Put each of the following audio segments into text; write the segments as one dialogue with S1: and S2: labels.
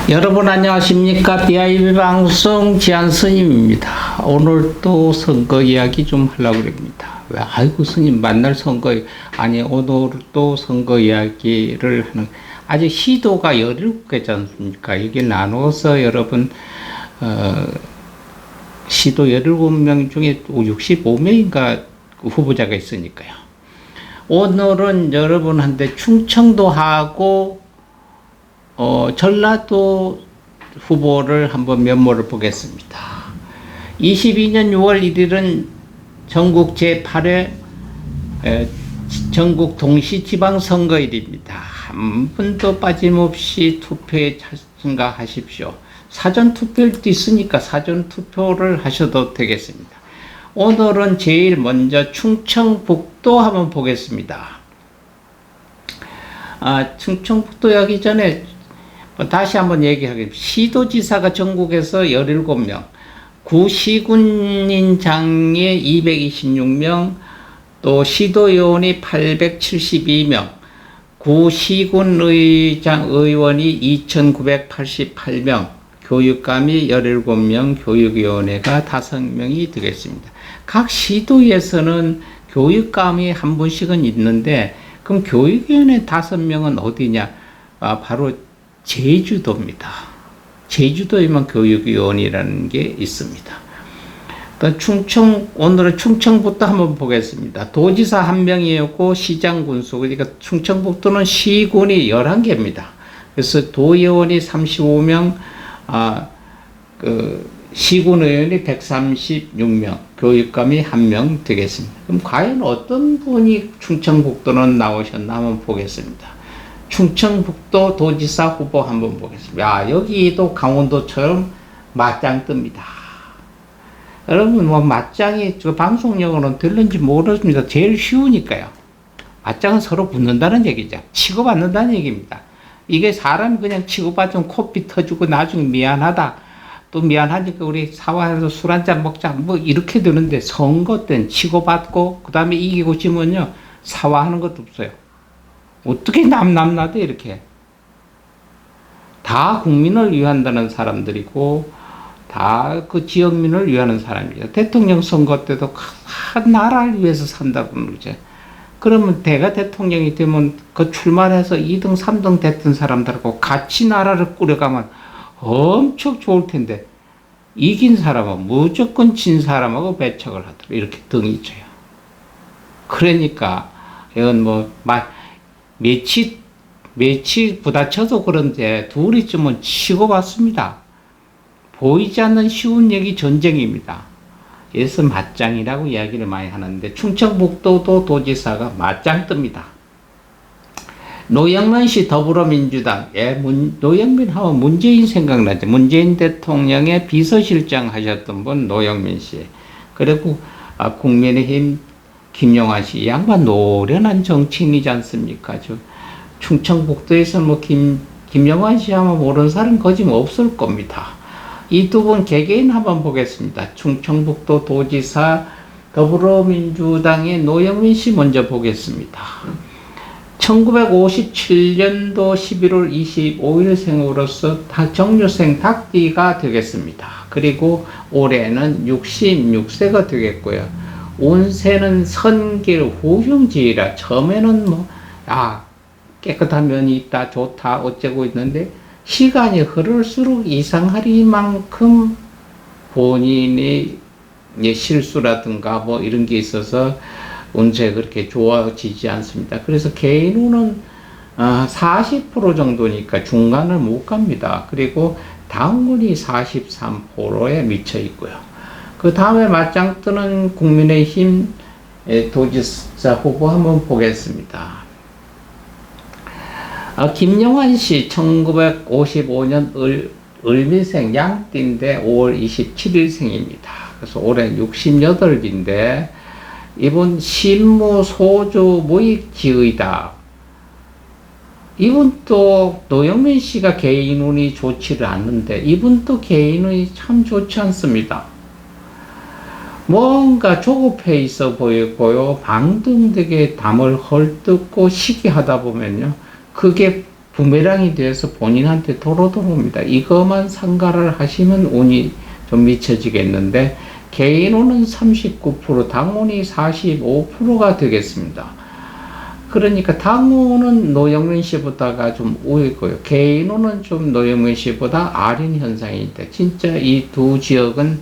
S1: 여러분 안녕하십니까? BIB 방송 지한 스님입니다. 오늘 또 선거 이야기 좀 하려고 합니다. 왜? 아이고 스님 만날 선거 아니 오늘 또 선거 이야기를 하는 아직 시도가 17개지 않습니까? 여기 나눠서 여러분 시도 17명 중에 65명인가 후보자가 있으니까요. 오늘은 여러분한테 충청도 하고 전라도 후보를 한번 면모를 보겠습니다. 22년 6월 1일은 전국 제8회 전국 동시지방선거일입니다. 한 분도 빠짐없이 투표에 참가하십시오. 사전투표도 있으니까 사전투표를 하셔도 되겠습니다. 오늘은 제일 먼저 충청북도 한번 보겠습니다. 충청북도 하기 전에 다시 한번 얘기하겠습니다. 시도지사가 전국에서 17명, 구시군인장에 226명, 또 시도의원이 872명, 구시군의원이 2988명, 교육감이 17명, 교육위원회가 5명이 되겠습니다. 각 시도에서는 교육감이 한 분씩은 있는데, 그럼 교육위원회 5명은 어디냐? 바로 제주도입니다. 제주도에만 교육위원이라는 게 있습니다. 오늘은 충청북도 한번 보겠습니다. 도지사 1명이었고 시장 군수, 그러니까 충청북도는 시군이 11개입니다. 그래서 도의원이 35명, 시군의원이 136명, 교육감이 1명 되겠습니다. 그럼 과연 어떤 분이 충청북도는 나오셨나 한번 보겠습니다. 충청북도 도지사 후보 한번 보겠습니다. 여기도 강원도처럼 맞짱 뜹니다. 여러분, 맞짱이 방송용어는 들는지 모르겠습니다. 제일 쉬우니까요. 맞짱은 서로 붙는다는 얘기죠. 치고받는다는 얘기입니다. 이게 사람이 그냥 치고받으면 코피 터지고 나중에 미안하다. 또 미안하니까 우리 사와에서 술 한잔 먹자. 이렇게 되는데 선거 때는 치고받고, 그 다음에 이기고 지면요. 사과하는 것도 없어요. 어떻게 남나대 이렇게. 다 국민을 위한다는 사람들이고 다 그 지역민을 위하는 사람이죠. 대통령 선거 때도 한 나라를 위해서 산다고 그러죠. 그러면 내가 대통령이 되면 그 출마해서 2등 3등 됐던 사람들하고 같이 나라를 꾸려가면 엄청 좋을 텐데 이긴 사람은 무조건 진 사람하고 배척을 하더라고요. 이렇게 등이 져요. 그러니까 이건 매치 부딪혀도 그런데 둘이 쯤은 치고받습니다. 보이지 않는 쉬운 얘기 전쟁입니다. 그래서 맞짱이라고 이야기를 많이 하는데 충청북도도 도지사가 맞짱 뜹니다. 노영민 씨 더불어민주당, 노영민 하면 문재인 생각나죠. 문재인 대통령의 비서실장 하셨던 분 노영민 씨. 그리고 국민의힘 김영환 씨, 이 양반 노련한 정치인이지 않습니까? 충청북도에서 김영환 씨 하면 모르는 사람 거짓 없을 겁니다. 이 두 분 개개인 한번 보겠습니다. 충청북도 도지사 더불어민주당의 노영민 씨 먼저 보겠습니다. 1957년도 11월 25일생으로서 정유생 닭띠가 되겠습니다. 그리고 올해는 66세가 되겠고요. 운세는 선길 후흉지이라 처음에는 깨끗한 면이 있다 좋다 어쩌고 있는데 시간이 흐를수록 이상하리만큼 본인의 실수라든가 이런 게 있어서 운세가 그렇게 좋아지지 않습니다. 그래서 개인 운은 40% 정도니까 중간을 못 갑니다. 그리고 당운이 43%에 미쳐 있고요. 그 다음에 맞짱 뜨는 국민의힘 도지사 후보 한번 보겠습니다. 김영환 씨 1955년 을미생 양띠인데 5월 27일생입니다. 그래서 올해 68인데 이분 신무 소주 무익지의다. 이분도 노영민 씨가 개인 운이 좋지를 않는데 이분도 개인 운이 참 좋지 않습니다. 뭔가 조급해 있어 보이고요. 방등되게 담을 헐뜯고 시기하다 보면요. 그게 부메랑이 돼서 본인한테 도로옵니다. 이것만 상가를 하시면 운이 좀 미쳐지겠는데, 개인운은 39%, 당운이 45%가 되겠습니다. 그러니까 당운은 노영민 씨보다가 좀 우위고요. 개인운은 좀 노영민 씨보다 아린 현상인데, 진짜 이 두 지역은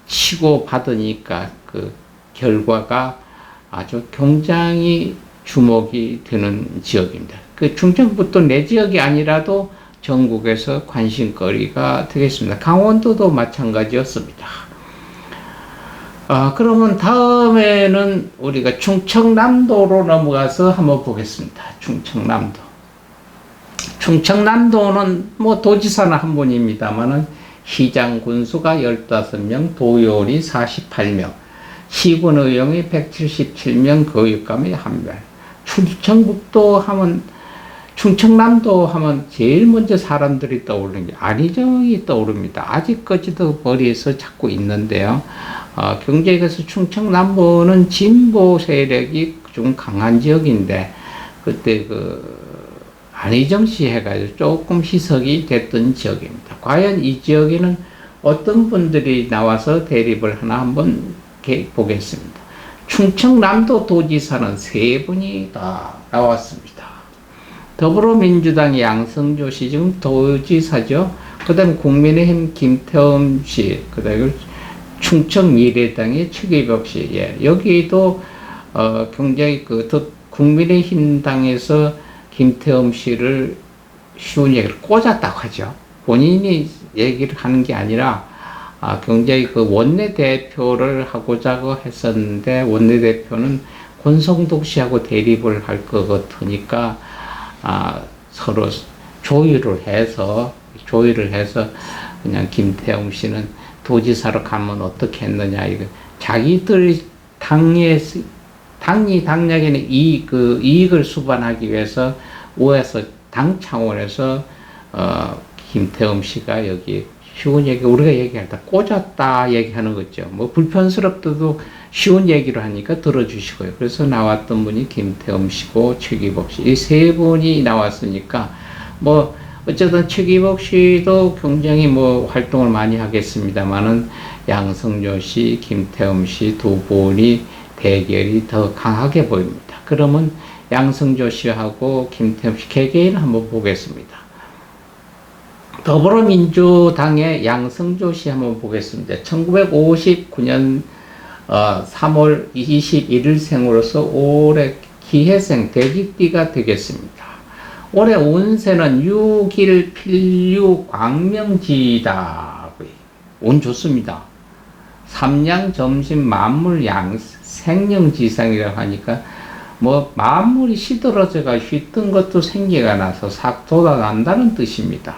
S1: 치고 받으니까 그 결과가 아주 굉장히 주목이 되는 지역입니다. 그 충청북도 내 지역이 아니라도 전국에서 관심거리가 되겠습니다. 강원도도 마찬가지였습니다. 그러면 다음에는 우리가 충청남도로 넘어가서 한번 보겠습니다. 충청남도. 충청남도는 뭐 도지사는 한 분입니다만은 시장 군수가 15명, 도의원이 48명, 시군의원이 177명, 교육감이 1명. 충청남도 하면 제일 먼저 사람들이 떠오르는 게 안희정이 떠오릅니다. 아직까지도 머리에서 자꾸 있는데요. 경제에서 충청남도는 진보 세력이 좀 강한 지역인데, 그때 안희정 씨 해가지고 조금 희석이 됐던 지역입니다. 과연 이 지역에는 어떤 분들이 나와서 대립을 하나 한번 보겠습니다. 충청남도 도지사는 3분이 다 나왔습니다. 더불어민주당의 양성조 씨 지금 도지사죠. 그 다음에 국민의힘 김태흠 씨, 그 다음에 충청미래당의 최기벽 씨, 여기도 굉장히 국민의힘 당에서 김태흠 씨를 쉬운 얘기를 꽂았다고 하죠. 본인이 얘기를 하는 게 아니라 굉장히 원내대표를 하고자 했었는데, 원내대표는 권성동 씨하고 대립을 할 것 같으니까 서로 조율을 해서 그냥 김태흠 씨는 도지사로 가면 어떻게 했느냐, 이거 자기들 당락에는 이익을 수반하기 위해서 당 차원에서 김태흠 씨가 여기 쉬운 얘기, 우리가 얘기할 때 꽂았다 얘기하는 거죠. 뭐 불편스럽다도 쉬운 얘기를 하니까 들어주시고요. 그래서 나왔던 분이 김태흠 씨고 최기복 씨, 이 3분이 나왔으니까 뭐 어쨌든 최기복 씨도 굉장히 뭐 활동을 많이 하겠습니다만은 양성조 씨, 김태흠 씨 2분이 대결이 더 강하게 보입니다. 그러면 양성조 씨하고 김태흠 씨 개개인 한번 보겠습니다. 더불어민주당의 양성조 씨 한번 보겠습니다. 1959년 3월 21일 생으로서 올해 기해생 대기띠가 되겠습니다. 올해 운세는 6일 필유 광명지다. 운 좋습니다. 삼양 점심 만물 양 생령지상이라고 하니까 뭐 만물이 시들어져가 휘뜬 것도 생기가 나서 싹 돋아난다는 뜻입니다.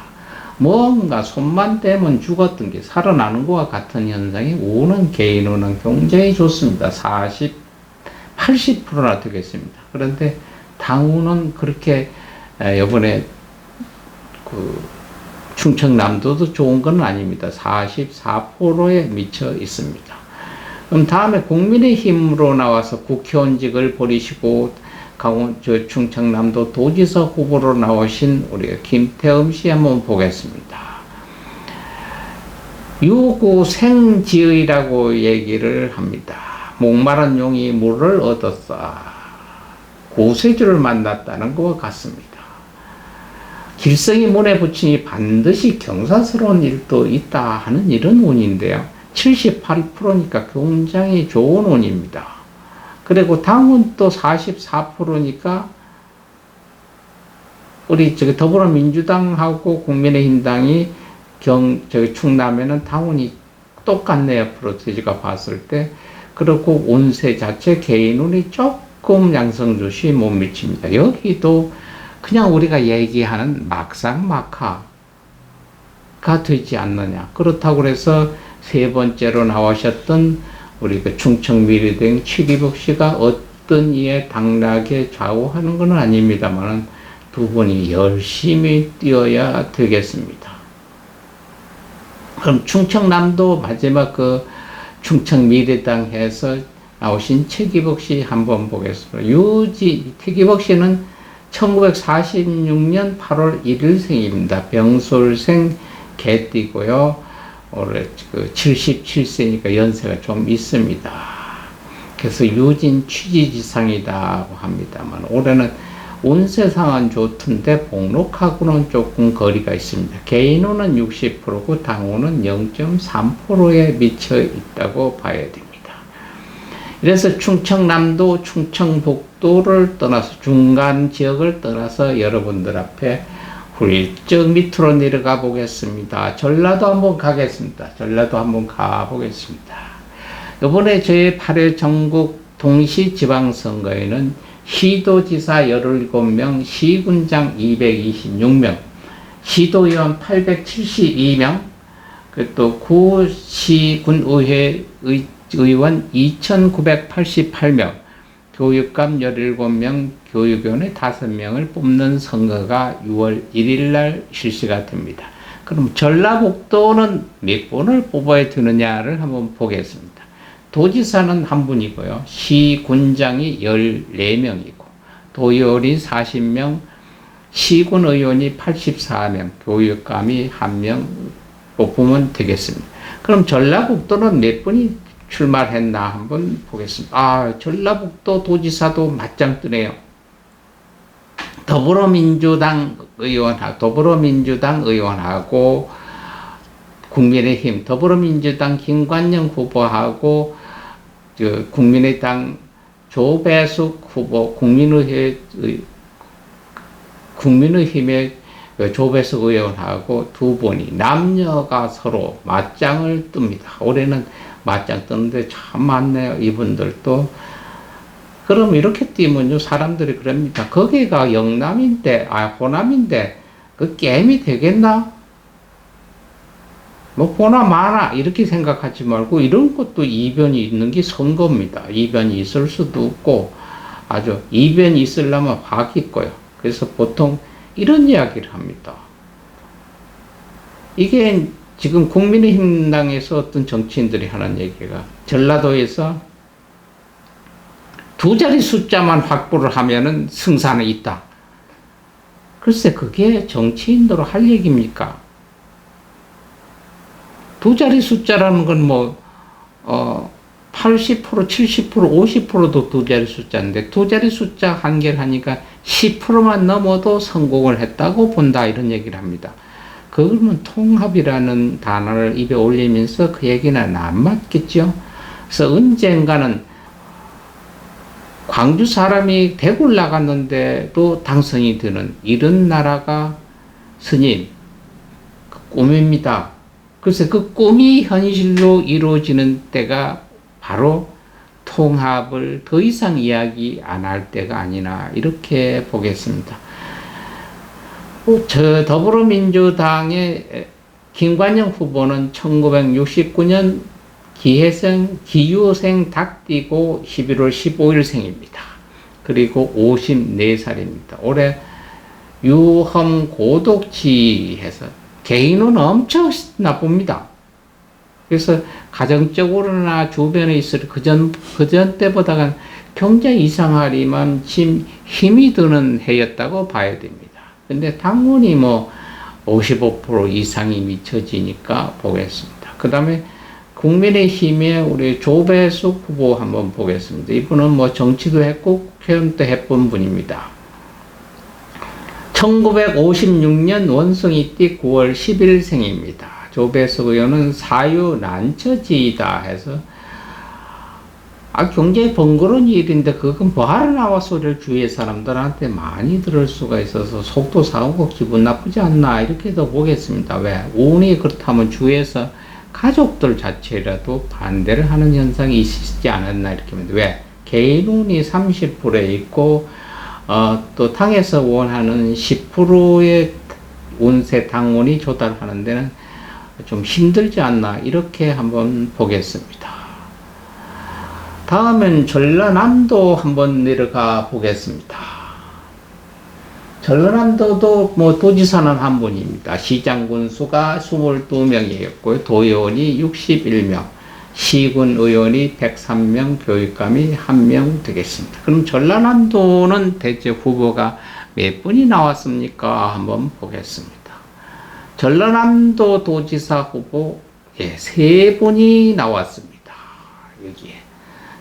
S1: 뭔가 손만 대면 죽었던 게 살아나는 것과 같은 현상이 운은 개인운은 굉장히 좋습니다. 80%나 되겠습니다. 그런데 당운은 그렇게 이번에 충청남도도 좋은 건 아닙니다. 44%에 미쳐 있습니다. 그럼 다음에 국민의힘으로 나와서 국회의원직을 버리시고 충청남도 도지사 후보로 나오신 우리 김태흠 씨 한번 보겠습니다. 유구생지의라고 얘기를 합니다. 목마른 용이 물을 얻었어. 구세주를 만났다는 것과 같습니다. 길성이 문에 붙이니 반드시 경사스러운 일도 있다 하는 이런 운인데요. 78%니까 굉장히 좋은 운입니다. 그리고 당은 또 44%니까 우리 더불어민주당하고 국민의힘당이 충남에는 당원이 똑같네요. 프로테지가 봤을 때. 그리고 운세 자체 개인운이 조금 양성조 씨 못 미칩니다. 여기도 그냥 우리가 얘기하는 막상막하가 되지 않느냐. 그렇다고 해서 3번째로 나오셨던 우리 충청미래당 최기복 씨가 어떤 이의 당락에 좌우하는 건 아닙니다만 두 분이 열심히 뛰어야 되겠습니다. 그럼 충청남도 마지막 충청미래당 해서 나오신 최기복 씨 한번 보겠습니다. 최기복 씨는 1946년 8월 1일생입니다. 병솔생 개띠고요. 올해 77세니까 연세가 좀 있습니다. 그래서 유진 취지지상이라고 합니다만 올해는 운세상은 좋던데 복록하고는 조금 거리가 있습니다. 개인운은 60%고 당운은 0.3%에 미쳐 있다고 봐야 됩니다. 그래서 충청남도, 충청북도를 떠나서 중간 지역을 떠나서 여러분들 앞에 훌쩍 밑으로 내려가 보겠습니다. 전라도 한번 가겠습니다. 전라도 한번 가보겠습니다. 이번에 저희 8회 전국 동시지방선거에는 시도지사 17명, 시군장 226명, 시도의원 872명, 또 구시군의회 의원 2,988명, 교육감 17명, 교육위원회 5명을 뽑는 선거가 6월 1일 날 실시가 됩니다. 그럼 전라북도는 몇 분을 뽑아야 되느냐를 한번 보겠습니다. 도지사는 한 분이고요. 시군장이 14명이고, 도의원이 40명, 시군의원이 84명, 교육감이 1명 뽑으면 되겠습니다. 그럼 전라북도는 몇 분이 출마했나 한번 보겠습니다. 전라북도 도지사도 맞짱 뜨네요. 더불어민주당 의원하고 국민의힘 더불어민주당 김관영 후보하고 국민의당 조배숙 후보, 국민의힘의 조배숙 의원하고 두 분이 남녀가 서로 맞짱을 뜹니다. 올해는 맞짱 뜨는데 참 많네요. 이분들도. 그럼 이렇게 뛰면요, 사람들이 그럽니다. 거기가 영남인데, 호남인데, 그 게임이 되겠나? 뭐, 보나 마나, 이렇게 생각하지 말고, 이런 것도 이변이 있는 게 선거입니다. 이변이 있을 수도 없고, 아주 이변이 있으려면 확이 있고요. 그래서 보통 이런 이야기를 합니다. 이게 지금 국민의힘당에서 어떤 정치인들이 하는 얘기가, 전라도에서 두 자리 숫자만 확보를 하면은 승산이 있다. 글쎄, 그게 정치인으로 할 얘기입니까? 두 자리 숫자라는 건 80%, 70%, 50%도 두 자리 숫자인데, 두 자리 숫자 한계를 하니까 10%만 넘어도 성공을 했다고 본다, 이런 얘기를 합니다. 그러면 통합이라는 단어를 입에 올리면서 그 얘기는 안 맞겠죠? 그래서 언젠가는 광주 사람이 대구를 나갔는데도 당선이 되는 이런 나라가 스님, 그 꿈입니다. 그래서 그 꿈이 현실로 이루어지는 때가 바로 통합을 더 이상 이야기 안 할 때가 아니나 이렇게 보겠습니다. 저 더불어민주당의 김관영 후보는 1969년 기유생 닭띠고 11월 15일생입니다. 그리고 54살입니다. 올해 유험 고독지해서 개인은 엄청 나쁩니다. 그래서 가정적으로나 주변에 있을 그전 때보다는 굉장히 이상하리만 힘이 드는 해였다고 봐야 됩니다. 근데 당원이 55% 이상이 미쳐지니까 보겠습니다. 그 다음에 국민의힘의 우리 조배숙 후보 한번 보겠습니다. 이분은 정치도 했고 국회의원도 해본 분입니다. 1956년 원숭이띠 9월 10일생입니다. 조배숙 의원은 사유 난처지이다 해서 굉장히 번거로운 일인데 그건 뭐하러 나와 소리를 주위의 사람들한테 많이 들을 수가 있어서 속도 상하고 기분 나쁘지 않나 이렇게도 보겠습니다. 왜? 운이 그렇다면 주위에서 가족들 자체라도 반대를 하는 현상이 있지 않았나 이렇게 합니다. 왜? 개인 운이 30%에 있고 또 당에서 원하는 10%의 운세 당운이 조달하는 데는 좀 힘들지 않나 이렇게 한번 보겠습니다. 다음은 전라남도 한번 내려가 보겠습니다. 전라남도도 도지사는 한 분입니다. 시장 군수가 22명이었고요. 도의원이 61명, 시군 의원이 103명, 교육감이 1명 되겠습니다. 그럼 전라남도는 대체 후보가 몇 분이 나왔습니까? 한번 보겠습니다. 전라남도 도지사 후보, 예, 3분이 나왔습니다. 여기에.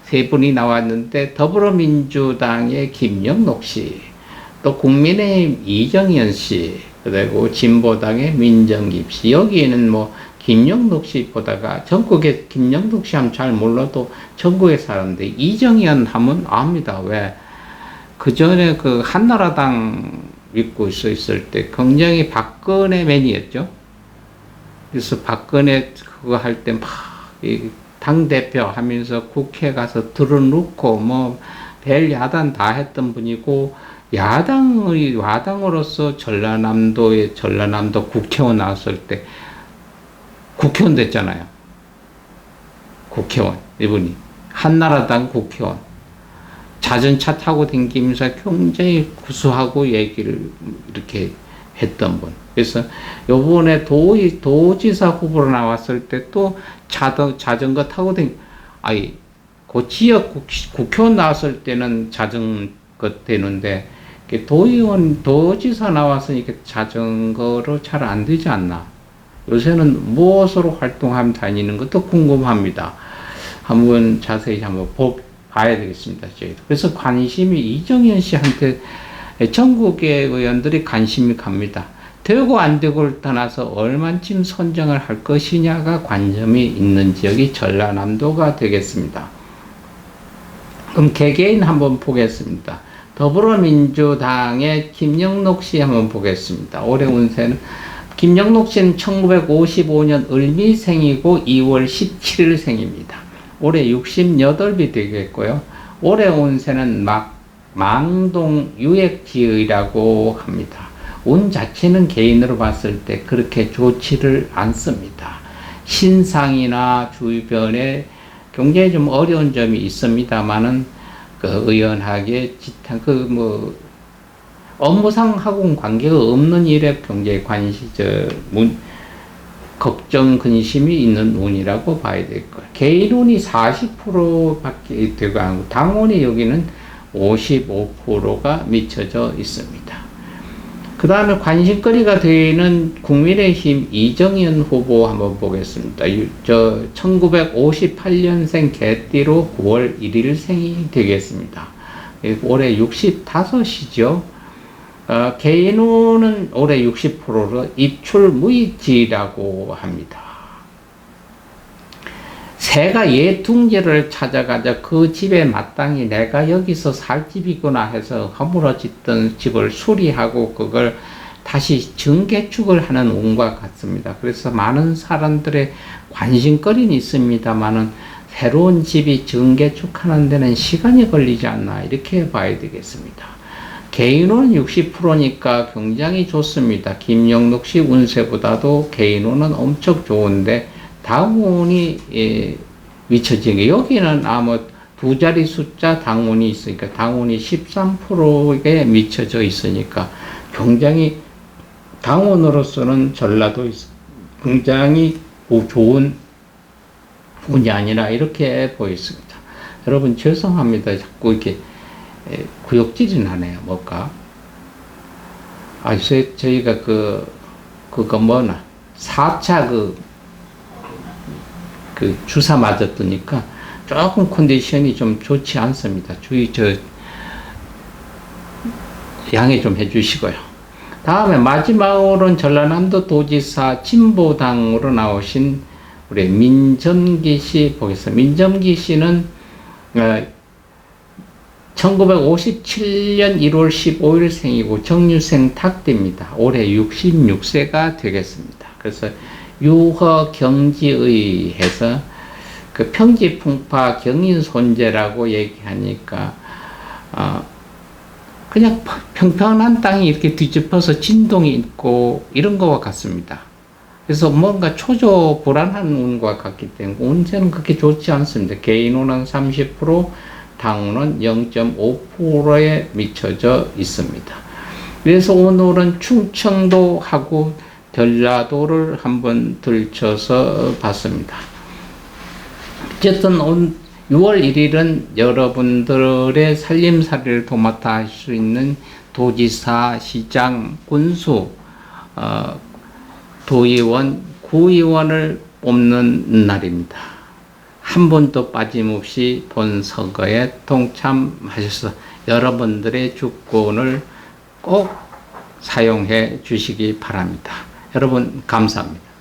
S1: 3분이 나왔는데, 더불어민주당의 김영록 씨, 또 국민의힘 이정현 씨, 그리고 진보당의 민정깁 씨, 여기에는 뭐, 김영록 씨 보다가 전국에 김영록 씨 하면 잘 몰라도 전국에 사는데 이정현 하면 압니다. 왜? 그 전에 그 한나라당 믿고 있을 때 굉장히 박근혜 맨이었죠. 그래서 박근혜 그거 할 때 막 당대표 하면서 국회 가서 들어놓고 뭐 별 야단 다 했던 분이고 야당으로서 전라남도 국회의원 나왔을 때 국회의원 됐잖아요. 국회의원, 이분이. 한나라당 국회의원. 자전차 타고 다니면서 굉장히 구수하고 얘기를 이렇게 했던 분. 그래서 요번에 도지사 후보로 나왔을 때 또 자전거 타고 그 지역 국회의원 나왔을 때는 자전거 되는데, 도지사 나왔으니까 자전거로 잘 안 되지 않나. 요새는 무엇으로 활동하면 다니는 것도 궁금합니다. 한번 자세히 한번 봐야 되겠습니다. 저희도. 그래서 관심이 이정현 씨한테 전국의 의원들이 관심이 갑니다. 되고 안 되고를 떠나서 얼만큼 선정을 할 것이냐가 관점이 있는 지역이 전라남도가 되겠습니다. 그럼 개개인 한번 보겠습니다. 더불어민주당의 김영록 씨 한번 보겠습니다. 올해 운세는 김영록 씨는 1955년 을미생이고 2월 17일 생입니다. 올해 68이 되겠고요. 올해 운세는 망동유액지의라고 합니다. 운 자체는 개인으로 봤을 때 그렇게 좋지를 않습니다. 신상이나 주변에 굉장히 좀 어려운 점이 있습니다만은 의연하게 업무상하고는 관계가 없는 일에 굉장히 걱정, 근심이 있는 운이라고 봐야 될 거예요. 개인 운이 40%밖에 되고 않고, 당운이 여기는 55%가 미쳐져 있습니다. 그 다음에 관심거리가 되는 국민의힘 이정현 후보 한번 보겠습니다. 1958년생 개띠로 9월 1일 생이 되겠습니다. 올해 65이죠. 개인운은 올해 60%로 입출무이지라고 합니다. 새가 예퉁지를 찾아가자 그 집에 마땅히 내가 여기서 살 집이구나 해서 허물어졌던 집을 수리하고 그걸 다시 증개축을 하는 운과 같습니다. 그래서 많은 사람들의 관심거리는 있습니다만은 새로운 집이 증개축하는 데는 시간이 걸리지 않나 이렇게 봐야 되겠습니다. 개인운은 60%니까 굉장히 좋습니다. 김영록 씨 운세보다도 개인운은 엄청 좋은데 당운이 미쳐지는 게 여기는 아마 두 자리 숫자 당운이 있으니까 당운이 13%에 미쳐져 있으니까 굉장히 당운으로서는 전라도 굉장히 좋은 운이 아니라 이렇게 보였습니다. 여러분 죄송합니다. 자꾸 이렇게 구역질이 나네요. 뭘까? 저희가 그거 뭐나 4차 그 주사 맞았더니까 조금 컨디션이 좀 좋지 않습니다. 양해 좀 해주시고요. 다음에 마지막으로는 전라남도 도지사 진보당으로 나오신 우리 민정기 씨 보겠습니다. 민정기 씨는 1957년 1월 15일 생이고 정유생 탁대입니다. 올해 66세가 되겠습니다. 그래서 유허경지의 해서 그 평지풍파 경인손재라고 얘기하니까 그냥 평평한 땅이 이렇게 뒤집어서 진동이 있고 이런 거와 같습니다. 그래서 뭔가 초조 불안한 운과 같기 때문에 운세는 그렇게 좋지 않습니다. 개인운은 30%, 당운은 0.5%에 미쳐져 있습니다. 그래서 오늘은 충청도하고 전라도를 한번 들춰서 봤습니다. 어쨌든 6월 1일은 여러분들의 살림살이를 도맡아 할 수 있는 도지사, 시장, 군수, 도의원, 구의원을 뽑는 날입니다. 한 번도 빠짐없이 본 선거에 동참하셔서 여러분들의 주권을 꼭 사용해 주시기 바랍니다. 여러분 감사합니다.